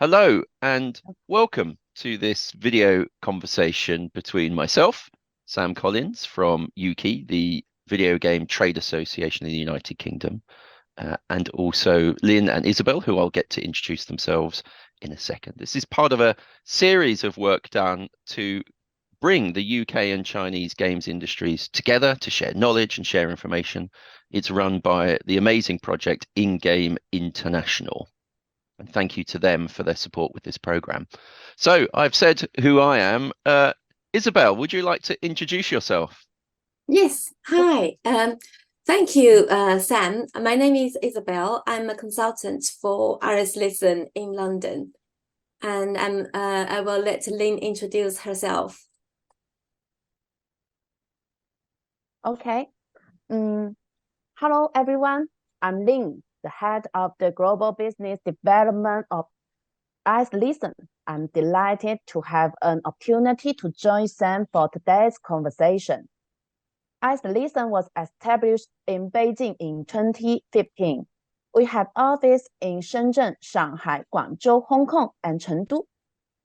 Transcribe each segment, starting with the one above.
Hello and welcome to this video conversation between myself, Sam Collins from UKI, the Video Game Trade Association in the United Kingdom, and also Lynn and Isabel, who I'll get to introduce themselves in a second. This is part of a series of work done to bring the UK and Chinese games industries together to share knowledge and share information. It's run by the amazing project In-Game International. And thank you to them for their support with this program. So I've said who I am. Isabel, would you like to introduce yourself? Yes, hi. Thank you, Sam. My name is Isabel. I'm a consultant for RS Listen in London, and I will let Lynn introduce herself. Okay. Hello, everyone. I'm Lynn, the head of the Global Business Development of Listen. I'm delighted to have an opportunity to join Sam for today's conversation. Listen was established in Beijing in 2015. We have office in Shenzhen, Shanghai, Guangzhou, Hong Kong, and Chengdu.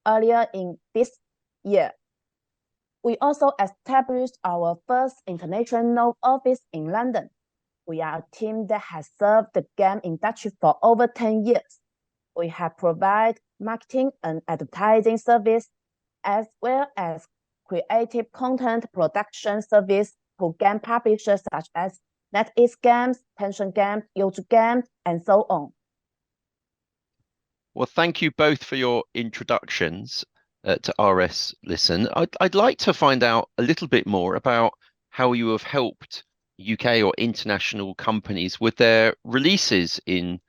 Earlier in this year, we also established our first international office in London. We are a team that has served the game industry for over 10 years. We have provided marketing and advertising service, as well as creative content production service to game publishers such as NetEase Games, Tencent Games, YouTube Games, and so on. Well, thank you both for your introductions to RS Listen. I'd like to find out a little bit more about how you have helped UK or international companies with their releases in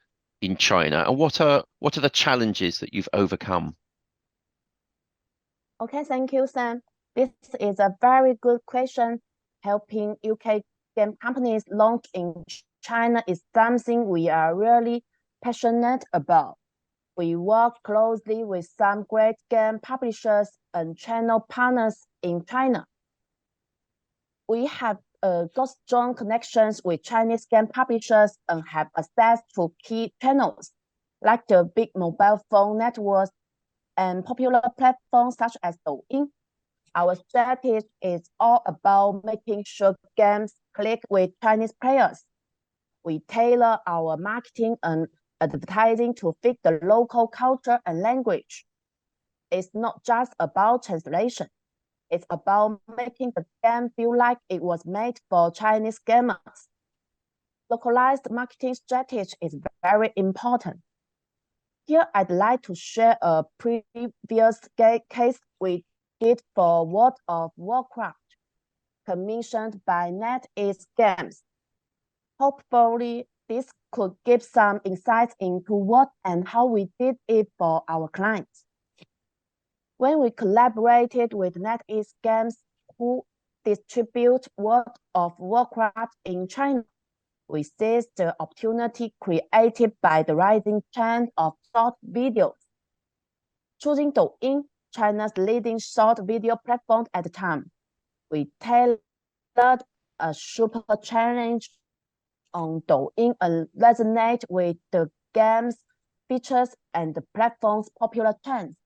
China, and what are the challenges that you've overcome? Okay, thank you, Sam. This is a very good question. Helping UK game companies launch in China is something we are really passionate about. We work closely with some great game publishers and channel partners in China. We have got strong connections with Chinese game publishers and have access to key channels like the big mobile phone networks and popular platforms such as Douyin. Our strategy is all about making sure games click with Chinese players. We tailor our marketing and advertising to fit the local culture and language. It's not just about translation. It's about making the game feel like it was made for Chinese gamers. Localized marketing strategy is very important. Here, I'd like to share a previous case we did for World of Warcraft, commissioned by NetEase Games. Hopefully, this could give some insights into what and how we did it for our clients. When we collaborated with NetEase Games, who distribute World of Warcraft in China, we seized the opportunity created by the rising trend of short videos. Choosing Douyin, China's leading short video platform at the time, we tailored a super challenge on Douyin and resonate with the game's features and the platform's popular trends.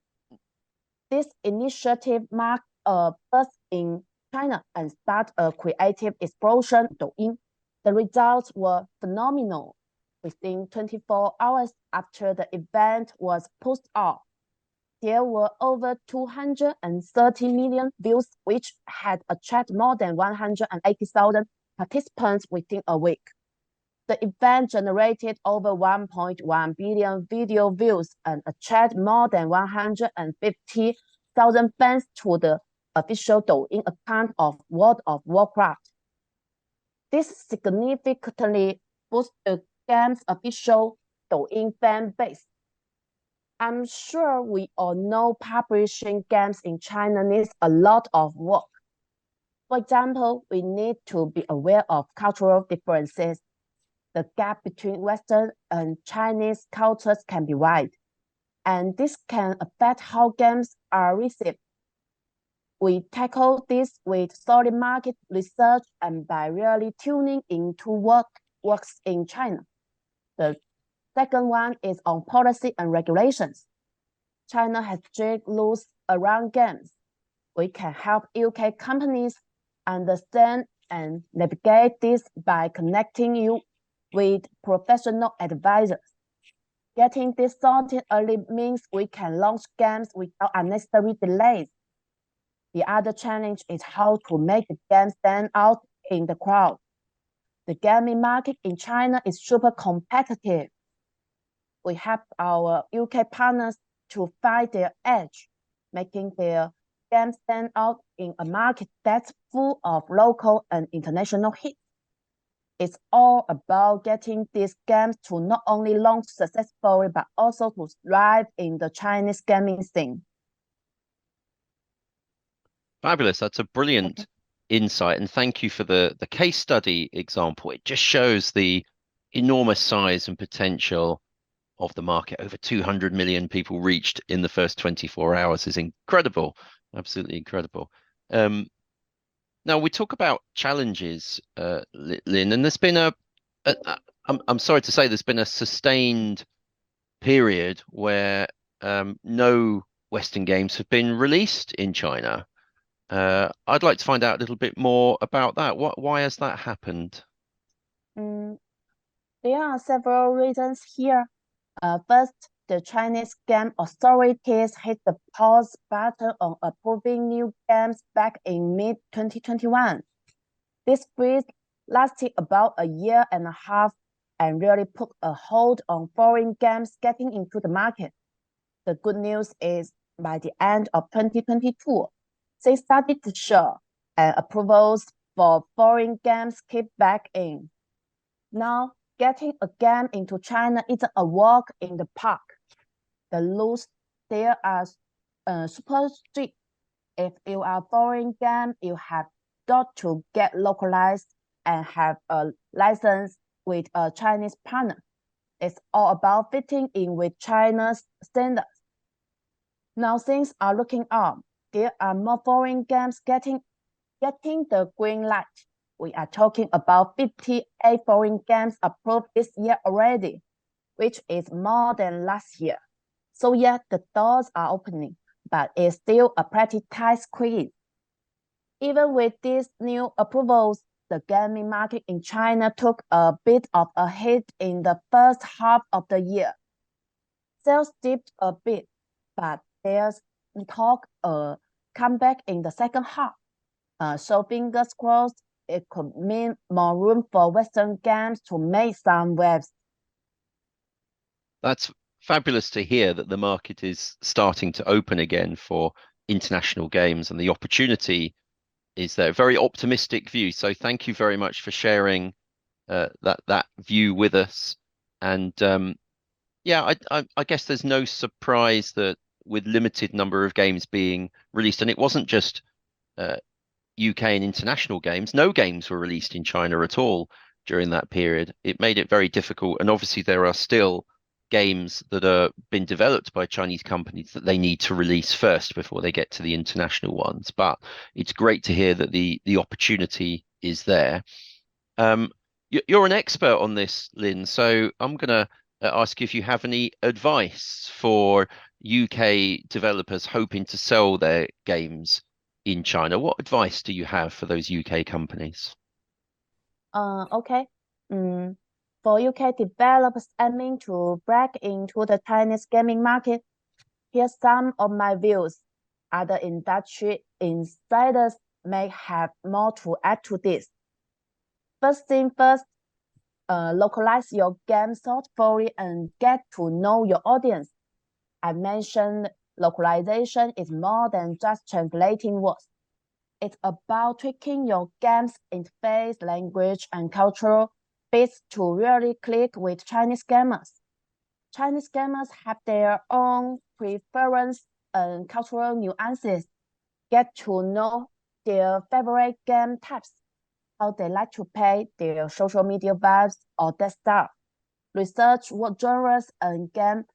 This initiative marked a burst in China and started a creative explosion Douyin. The results were phenomenal. Within 24 hours after the event was pushed off, there were over 230 million views, which had attracted more than 180,000 participants within a week. The event generated over 1.1 billion video views and attracted more than 150,000 fans to the official Douyin account of World of Warcraft. This significantly boosted the game's official Douyin fan base. I'm sure we all know publishing games in China needs a lot of work. For example, we need to be aware of cultural differences. The gap between Western and Chinese cultures can be wide, and this can affect how games are received. We tackle this with solid market research and by really tuning into what works in China. The second one is on policy and regulations. China has strict rules around games. We can help UK companies understand and navigate this by connecting you with professional advisors. Getting this sorted early means we can launch games without unnecessary delays. The other challenge is how to make the game stand out in the crowd. The gaming market in China is super competitive. We help our UK partners to find their edge, making their games stand out in a market that's full of local and international hits. It's all about getting these games to not only launch successfully, but also to thrive in the Chinese gaming scene. Fabulous. That's a brilliant insight. And thank you for the case study example. It just shows the enormous size and potential of the market. Over 200 million people reached in the first 24 hours is incredible. Absolutely incredible. Now we talk about challenges, Lynn, and there's been I'm sorry to say there's been a sustained period where no Western games have been released in China. I'd like to find out a little bit more about that. Why has that happened? There are several reasons here. First, the Chinese game authorities hit the pause button on approving new games back in mid-2021. This freeze lasted about a year and a half and really put a hold on foreign games getting into the market. The good news is by the end of 2022, they started to show and approvals for foreign games keep back in. Now, getting a game into China isn't a walk in the park. The rules there are super strict. If you are a foreign game, you have got to get localized and have a license with a Chinese partner. It's all about fitting in with China's standards. Now things are looking up. There are more foreign games getting the green light. We are talking about 58 foreign games approved this year already, which is more than last year. So yeah, the doors are opening, but it's still a pretty tight squeeze. Even with these new approvals, the gaming market in China took a bit of a hit in the first half of the year. Sales dipped a bit, but there's talk comeback in the second half. So fingers crossed, it could mean more room for Western games to make some waves. That's fabulous to hear that the market is starting to open again for international games and the opportunity is there. Very optimistic view. So thank you very much for sharing that view with us. And yeah, I guess there's no surprise that with limited number of games being released, and it wasn't just UK and international games, no games were released in China at all during that period. It made it very difficult. And obviously there are still games that are been developed by Chinese companies that they need to release first before they get to the international ones. But it's great to hear that the opportunity is there. You're an expert on this, Lynn. So I'm going to ask you if you have any advice for UK developers hoping to sell their games in China. What advice do you have for those UK companies? Okay. For UK developers aiming to break into the Chinese gaming market, here's some of my views. Other industry insiders may have more to add to this. First thing first, localize your game thoughtfully and get to know your audience. I mentioned localization is more than just translating words. It's about tweaking your game's interface, language, and cultural bits to really click with Chinese gamers. Chinese gamers have their own preference and cultural nuances. Get to know their favorite game types, how they like to play, their social media vibes, or that stuff. Research what genres and game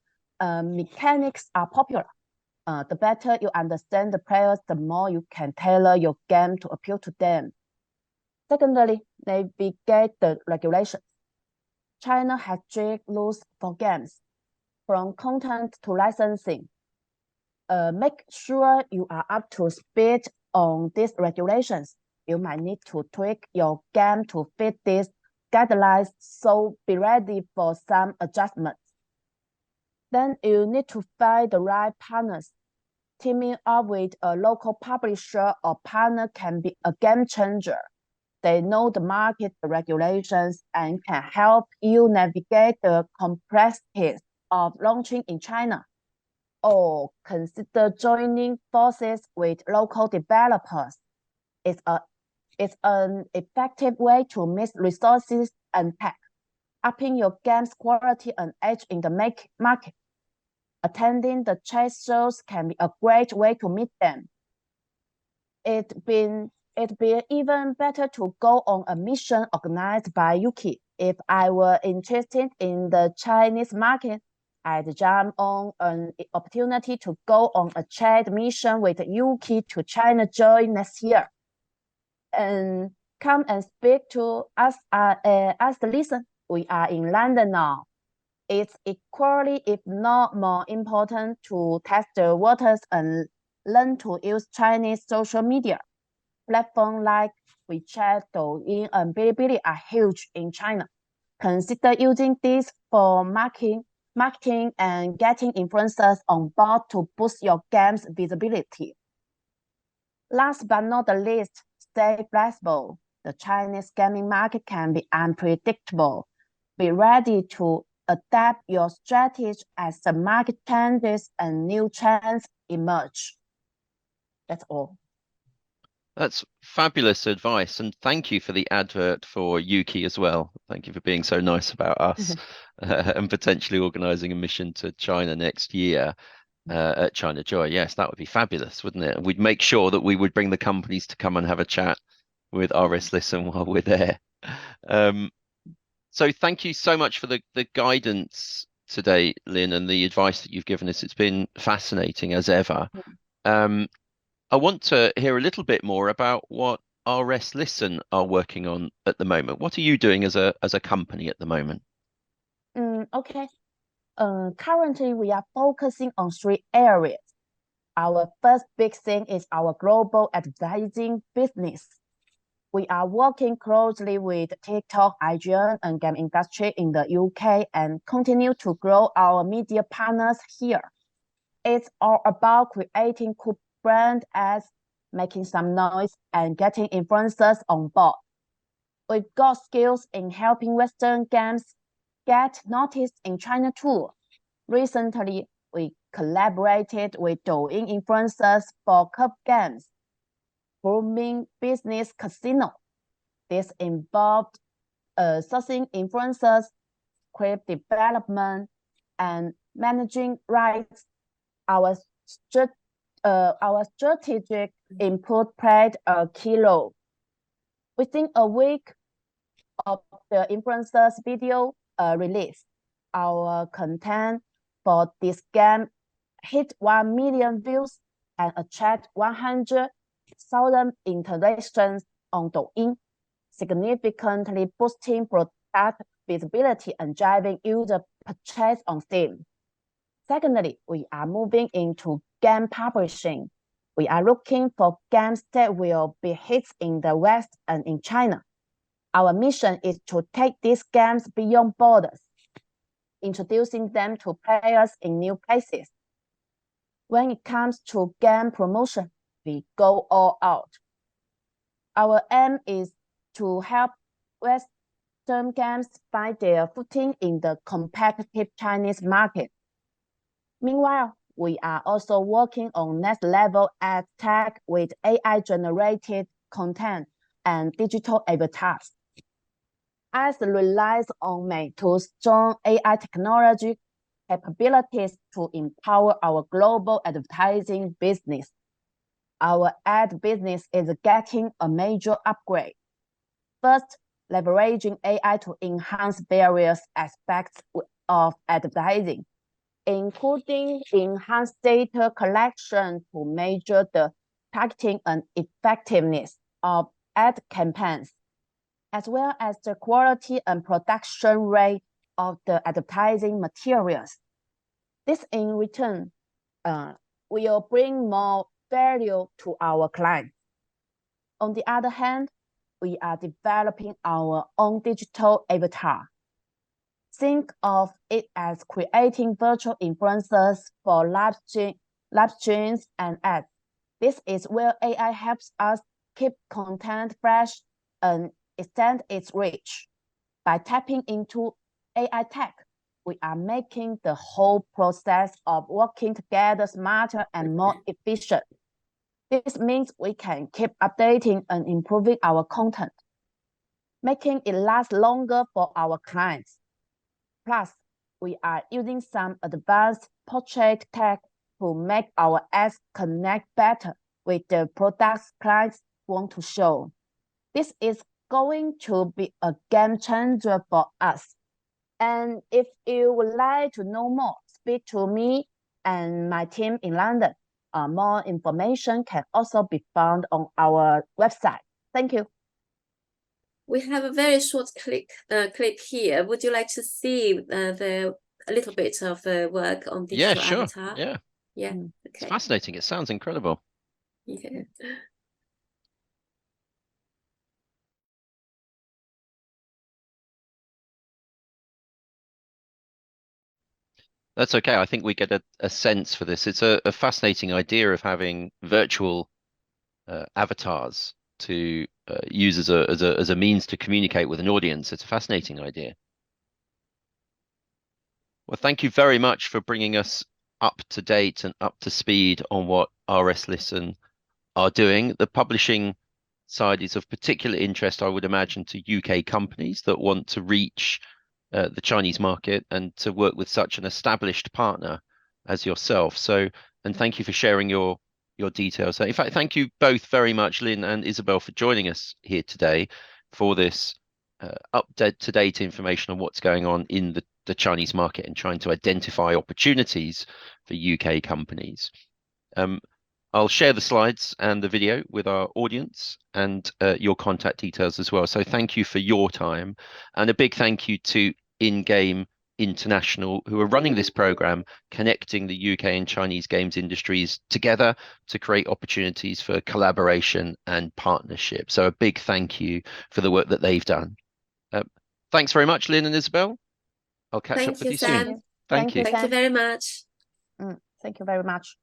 mechanics are popular. The better you understand the players, the more you can tailor your game to appeal to them. Secondly, navigate the regulations. China has strict rules for games, from content to licensing. make sure you are up to speed on these regulations. You might need to tweak your game to fit these guidelines, so be ready for some adjustments. Then you need to find the right partners. Teaming up with a local publisher or partner can be a game changer. They know the market regulations and can help you navigate the complexities of launching in China. Or consider joining forces with local developers. It's an effective way to mix resources and tech, upping your game's quality and edge in the market. Attending the trade shows can be a great way to meet them. It'd be even better to go on a mission organized by Yuki. If I were interested in the Chinese market, I'd jump on an opportunity to go on a trade mission with Yuki to China Joy next year. And come and speak to us, listen. We are in London now. It's equally, if not more important, to test the waters and learn to use Chinese social media. Platforms like WeChat, Douyin, and Bilibili are huge in China. Consider using these for marketing and getting influencers on board to boost your game's visibility. Last but not the least, stay flexible. The Chinese gaming market can be unpredictable. Be ready to adapt your strategy as the market changes and new trends emerge. That's all. That's fabulous advice, and thank you for the advert for Yuki as well. Thank you for being so nice about us and potentially organising a mission to China next year at China Joy. Yes, that would be fabulous, wouldn't it? And we'd make sure that we would bring the companies to come and have a chat with RS Listen while we're there. So thank you so much for the guidance today, Lynn, and the advice that you've given us. It's been fascinating as ever. I want to hear a little bit more about what RS Listen are working on at the moment. What are you doing as a company at the moment? Okay. Currently, we are focusing on 3 areas. Our first big thing is our global advertising business. We are working closely with TikTok, IGN, and game industry in the UK and continue to grow our media partners here. It's all about creating cool brand ads, making some noise, and getting influencers on board. We've got skills in helping Western games get noticed in China too. Recently, we collaborated with Douyin influencers for cup games, grooming business casino. This involved sourcing influencers, script development, and managing rights. Our strategic input played a key role. Within a week of the influencers' video release, our content for this game hit 1 million views and attract 100,000 interactions on Douyin, significantly boosting product visibility and driving user purchase on Steam. Secondly, we are moving into game publishing. We are looking for games that will be hits in the West and in China. Our mission is to take these games beyond borders, introducing them to players in new places. When it comes to game promotion, we go all out. Our aim is to help Western games find their footing in the competitive Chinese market. Meanwhile, we are also working on next-level ad tech with AI-generated content and digital avatars. As relies on Meitu's strong AI technology capabilities to empower our global advertising business, our ad business is getting a major upgrade. First, leveraging AI to enhance various aspects of advertising, including enhanced data collection to measure the targeting and effectiveness of ad campaigns, as well as the quality and production rate of the advertising materials. This in return will bring more value to our clients. On the other hand, we are developing our own digital avatar. Think of it as creating virtual influencers for live streams and ads. This is where AI helps us keep content fresh and extend its reach. By tapping into AI tech, we are making the whole process of working together smarter and more efficient. This means we can keep updating and improving our content, making it last longer for our clients. Plus, we are using some advanced portrait tech to make our ads connect better with the products clients want to show. This is going to be a game changer for us. And if you would like to know more, speak to me and my team in London. More information can also be found on our website. Thank you. We have a very short clip here. Would you like to see a little bit of the work on digital avatar? Yeah. Yeah. Mm. Okay. It's fascinating. It sounds incredible. Yeah. That's okay. I think we get a sense for this. It's a fascinating idea of having virtual avatars to use as a means to communicate with an audience. It's a fascinating idea. Well, thank you very much for bringing us up to date and up to speed on what RS Listen are doing. The publishing side is of particular interest, I would imagine, to UK companies that want to reach the Chinese market and to work with such an established partner as yourself. So, and thank you for sharing your details. In fact, thank you both very much, Lynn and Isabel, for joining us here today for this up-to-date information on what's going on in the Chinese market and trying to identify opportunities for UK companies. I'll share the slides and the video with our audience and your contact details as well. So thank you for your time, and a big thank you to In-Game International, who are running this program, connecting the UK and Chinese games industries together to create opportunities for collaboration and partnership. So a big thank you for the work that they've done. Thanks very much, Lynn and Isabel. I'll catch up with you soon. Sam. Thank you. Thank you very much. Thank you very much.